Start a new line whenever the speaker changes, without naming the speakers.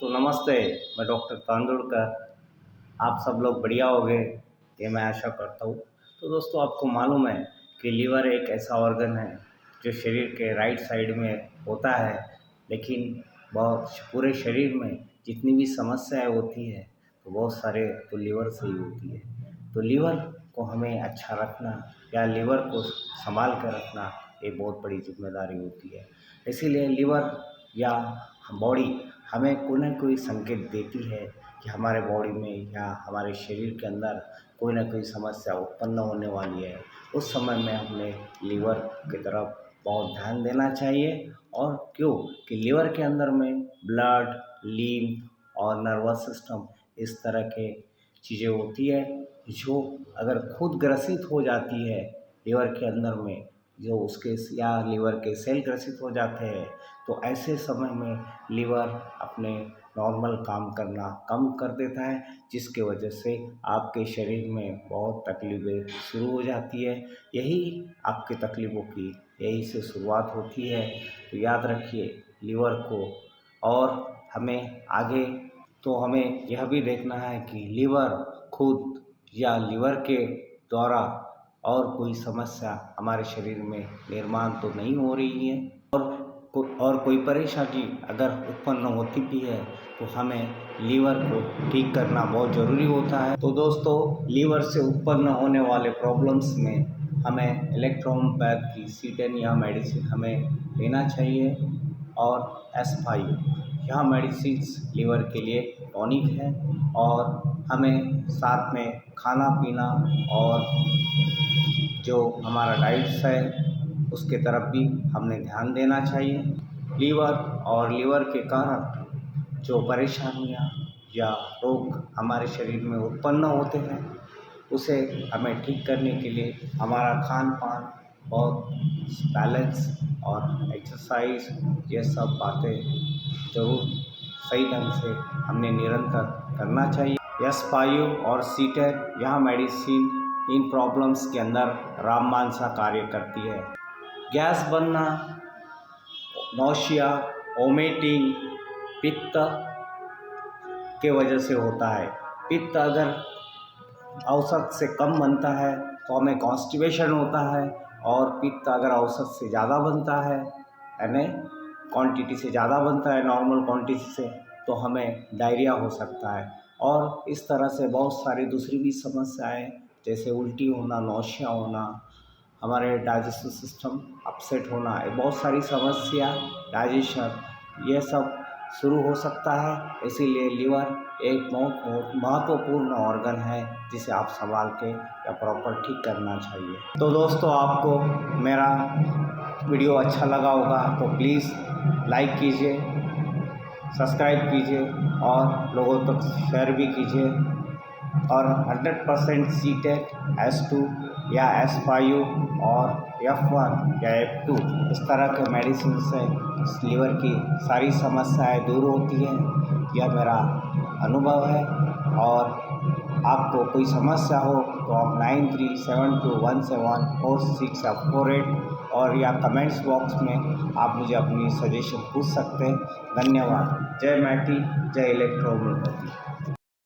तो नमस्ते, मैं डॉक्टर तांदुलकर। आप सब लोग बढ़िया होंगे, ये मैं आशा करता हूँ। तो दोस्तों, आपको मालूम है कि लीवर एक ऐसा ऑर्गन है जो शरीर के राइट साइड में होता है, लेकिन बहुत पूरे शरीर में जितनी भी समस्याएं होती है तो बहुत सारे तो लीवर से ही होती है। तो लीवर को हमें अच्छा रखना या लीवर को संभाल कर रखना, ये बहुत बड़ी जिम्मेदारी होती है। इसीलिए लीवर या बॉडी हमें कोई ना कोई संकेत देती है कि हमारे बॉडी में या हमारे शरीर के अंदर कोई ना कोई समस्या उत्पन्न होने वाली है। उस समय में हमें लीवर की तरफ बहुत ध्यान देना चाहिए। और क्यों कि लीवर के अंदर में ब्लड, लीम्फ और नर्वस सिस्टम इस तरह के चीज़ें होती है जो अगर खुद ग्रसित हो जाती है लीवर के अंदर में, जो उसके या लीवर के सेल ग्रसित हो जाते हैं, तो ऐसे समय में लीवर अपने नॉर्मल काम करना कम कर देता है, जिसके वजह से आपके शरीर में बहुत तकलीफ़ें शुरू हो जाती है। यही आपकी तकलीफ़ों की यही से शुरुआत होती है। तो याद रखिए लीवर को। और हमें आगे तो हमें यह भी देखना है कि लीवर खुद या लीवर के द्वारा और कोई समस्या हमारे शरीर में निर्माण तो नहीं हो रही है। और कोई परेशानी अगर उत्पन्न होती भी है तो हमें लीवर को ठीक करना बहुत ज़रूरी होता है। तो दोस्तों, लीवर से उत्पन्न होने वाले प्रॉब्लम्स में हमें इलेक्ट्रोहोम्योपैथ की C10 यह मेडिसिन हमें लेना चाहिए। और S5 यह मेडिसिन लीवर के लिए टॉनिक है। और हमें साथ में खाना पीना और जो हमारा डाइट्स है उसके तरफ भी हमने ध्यान देना चाहिए। लीवर और लीवर के कारण जो परेशानियां या रोग हमारे शरीर में उत्पन्न होते हैं, उसे हमें ठीक करने के लिए हमारा खान पान बहुत बैलेंस और एक्सरसाइज, ये सब बातें ज़रूर सही ढंग से हमने निरंतर करना चाहिए। S5 और C10 यह मेडिसिन इन प्रॉब्लम्स के अंदर रामबाण सा कार्य करती है। गैस बनना, नौशिया, वोमिटिंग पित्त के वजह से होता है। पित्त अगर औसत से कम बनता है तो हमें कॉन्स्टिपेशन होता है। और पित्त अगर औसत से ज़्यादा बनता है, यानी क्वांटिटी से ज़्यादा बनता है नॉर्मल क्वांटिटी से, तो हमें डायरिया हो सकता है। और इस तरह से बहुत सारी दूसरी भी समस्याएं जैसे उल्टी होना, नौशिया होना, हमारे डाइजेस्टिव सिस्टम अपसेट होना, ये बहुत सारी समस्या, डाइजेशन, ये सब शुरू हो सकता है। इसीलिए लीवर एक बहुत महत्वपूर्ण ऑर्गन है जिसे आप संभाल के या प्रॉपर ठीक करना चाहिए। तो दोस्तों, आपको मेरा वीडियो अच्छा लगा होगा तो प्लीज़ लाइक कीजिए, सब्सक्राइब कीजिए और लोगों तक शेयर भी कीजिए। और 100% C10, S2 या S5 और F1 या F2 इस तरह के मेडिसिन से लीवर की सारी समस्याएं दूर होती हैं, यह मेरा अनुभव है। और आपको कोई समस्या हो तो आप 9372174648 और या कमेंट्स बॉक्स में आप मुझे अपनी सजेशन पूछ सकते हैं। धन्यवाद। जय मैटी, जय इलेक्ट्रोहोम्योपैथी।